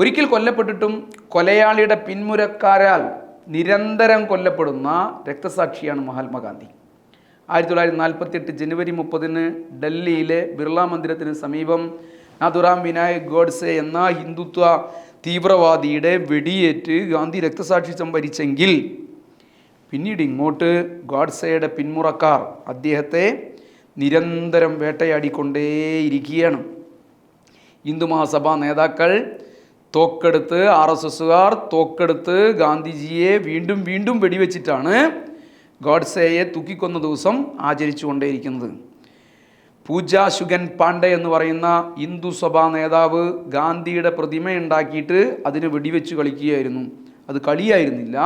ഒരിക്കൽ കൊല്ലപ്പെട്ടിട്ടും കൊലയാളിയുടെ പിന്മുരക്കാരാൽ നിരന്തരം കൊല്ലപ്പെടുന്ന രക്തസാക്ഷിയാണ് മഹാത്മാഗാന്ധി. 1948 ജനുവരി 30 ഡൽഹിയിലെ ബിർള മന്ദിരത്തിന് സമീപം നാഥുറാം വിനായക് ഗോഡ്സെ എന്ന ഹിന്ദുത്വ തീവ്രവാദിയുടെ വെടിയേറ്റ് ഗാന്ധി രക്തസാക്ഷി സംഭരിച്ചെങ്കിൽ പിന്നീട് ഇങ്ങോട്ട് ഗോഡ്സെയുടെ പിന്മുറക്കാർ അദ്ദേഹത്തെ നിരന്തരം വേട്ടയാടിക്കൊണ്ടേയിരിക്കുകയാണ്. ഹിന്ദു മഹാസഭാ നേതാക്കൾ തോക്കെടുത്ത്, RSSകാർ തോക്കെടുത്ത് ഗാന്ധിജിയെ വീണ്ടും വീണ്ടും വെടിവെച്ചിട്ടാണ് ഗോഡ്സെയെ തൂക്കിക്കൊന്ന ദിവസം ആചരിച്ചുകൊണ്ടേയിരിക്കുന്നത്. പൂജ ശുഗൻ പാണ്ഡെ എന്ന് പറയുന്ന ഹിന്ദു സഭാ നേതാവ് ഗാന്ധിയുടെ പ്രതിമയുണ്ടാക്കിയിട്ട് അതിന് വെടിവെച്ച് കളിക്കുകയായിരുന്നു. അത് കളിയായിരുന്നില്ല,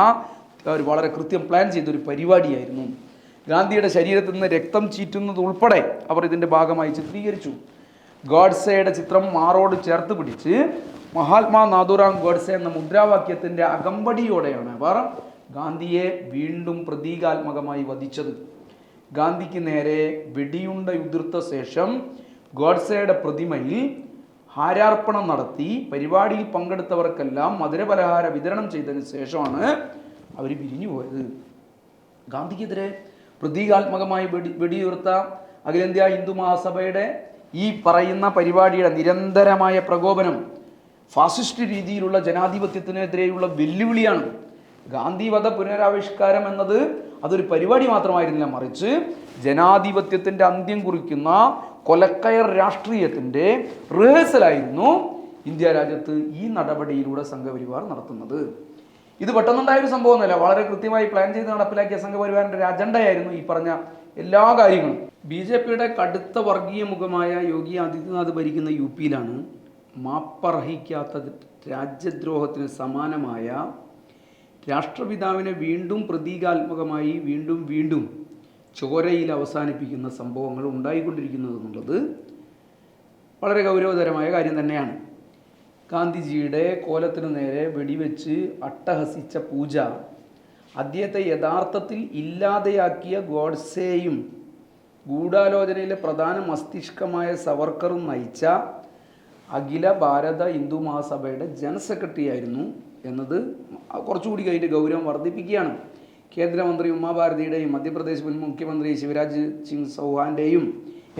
അവർ വളരെ കൃത്യം പ്ലാൻ ചെയ്തൊരു പരിപാടിയായിരുന്നു. ഗാന്ധിയുടെ ശരീരത്തിൽ നിന്ന് രക്തം ചീറ്റുന്നത് ഉൾപ്പെടെ അവർ ഇതിൻ്റെ ഭാഗമായി ചിത്രീകരിച്ചു. ഗോഡ്സെയുടെ ചിത്രം മാറോട് ചേർത്ത് പിടിച്ച് മഹാത്മാ നാഥുറാം ഗോഡ്സെ എന്ന മുദ്രാവാക്യത്തിൻ്റെ അകമ്പടിയോടെയാണ് അവർ ഗാന്ധിയെ വീണ്ടും പ്രതീകാത്മകമായി വധിച്ചത്. ഗാന്ധിക്ക് നേരെ വെടിയുണ്ട ഉതിർത്ത ശേഷം ഗോഡ്സെയുടെ പ്രതിമയിൽ ഹാരാർപ്പണം നടത്തി പരിപാടിയിൽ പങ്കെടുത്തവർക്കെല്ലാം മധുരപലഹാര വിതരണം ചെയ്തതിന് ശേഷമാണ് അവർ പിരിഞ്ഞുപോയത്. ഗാന്ധിക്കെതിരെ പ്രതീകാത്മകമായി വെടിയുതിർത്ത അഖിലേന്ത്യാ ഹിന്ദു മഹാസഭയുടെ ഈ പറയുന്ന പരിപാടിയുടെ നിരന്തരമായ പ്രകോപനം ഫാസിസ്റ്റ് രീതിയിലുള്ള ജനാധിപത്യത്തിനെതിരെയുള്ള വെല്ലുവിളിയാണ്. ഗാന്ധിവധ പുനരാവിഷ്കാരം എന്നത് അതൊരു പരിപാടി മാത്രമായിരുന്നില്ല, മറിച്ച് ജനാധിപത്യത്തിൻ്റെ അന്ത്യം കുറിക്കുന്ന കൊലക്കയർ രാഷ്ട്രീയത്തിൻ്റെ റിഹേഴ്സലായിരുന്നു ഇന്ത്യ രാജ്യത്ത് ഈ നടപടിയിലൂടെ സംഘപരിവാർ നടത്തുന്നത്. ഇത് പെട്ടെന്നുണ്ടായൊരു സംഭവമൊന്നുമല്ല, വളരെ കൃത്യമായി പ്ലാൻ ചെയ്ത് നടപ്പിലാക്കിയ സംഘപരിവാറിൻ്റെ ഒരു അജണ്ടയായിരുന്നു ഈ പറഞ്ഞ എല്ലാ കാര്യങ്ങളും. BJPയുടെ കടുത്ത വർഗീയ മുഖമായ യോഗി ആദിത്യനാഥ് ഭരിക്കുന്ന UPയിലാണ് മാപ്പർഹിക്കാത്ത രാജ്യദ്രോഹത്തിന് സമാനമായ രാഷ്ട്രപിതാവിനെ വീണ്ടും പ്രതീകാത്മകമായി വീണ്ടും വീണ്ടും ചോരയിൽ അവസാനിപ്പിക്കുന്ന സംഭവങ്ങൾ ഉണ്ടായിക്കൊണ്ടിരിക്കുന്നത് എന്നുള്ളത് വളരെ ഗൗരവതരമായ കാര്യം തന്നെയാണ്. ഗാന്ധിജിയുടെ കോലത്തിന് നേരെ വെടിവെച്ച് അട്ടഹസിച്ച പൂജ, അദ്ദേഹത്തെ യഥാർത്ഥത്തിൽ ഇല്ലാതെയാക്കിയ ഗോഡ്സെയും ഗൂഢാലോചനയിലെ പ്രധാന മസ്തിഷ്കമായ സവർക്കറും നയിച്ച അഖില ഭാരത ഹിന്ദു മഹാസഭയുടെ ജനറൽ സെക്രട്ടറി ആയിരുന്നു എന്നത് കുറച്ചുകൂടി അതിൻ്റെ ഗൗരവം വർദ്ധിപ്പിക്കുകയാണ്. കേന്ദ്രമന്ത്രി ഉമാഭാരതിയുടെയും മധ്യപ്രദേശ് മുൻ മുഖ്യമന്ത്രി ശിവരാജ് സിംഗ് ചൗഹാൻ്റെയും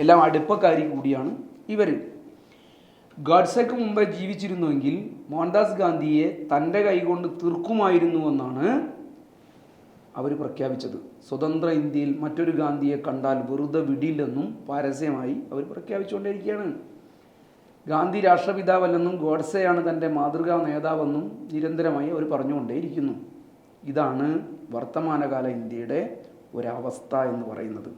എല്ലാം അടുപ്പക്കാരി കൂടിയാണ് ഇവർ. ഗോഡ്സെക്ക് മുമ്പ് ജീവിച്ചിരുന്നുവെങ്കിൽ മോഹൻദാസ് ഗാന്ധിയെ തൻ്റെ കൈകൊണ്ട് തീർക്കുമായിരുന്നുവെന്നാണ് അവർ പ്രഖ്യാപിച്ചത്. സ്വതന്ത്ര ഇന്ത്യയിൽ മറ്റൊരു ഗാന്ധിയെ കണ്ടാൽ വെറുതെ വിടില്ലെന്നും പരസ്യമായി അവർ പ്രഖ്യാപിച്ചുകൊണ്ടിരിക്കുകയാണ്. ഗാന്ധി രാഷ്ട്രപിതാവല്ലെന്നും ഗോഡ്സെയാണ് തൻ്റെ മാതൃകാ നേതാവെന്നും നിരന്തരമായി അവർ പറഞ്ഞുകൊണ്ടേയിരിക്കുന്നു. ഇതാണ് വർത്തമാനകാല ഇന്ത്യയുടെ ഒരവസ്ഥ എന്ന് പറയുന്നത്.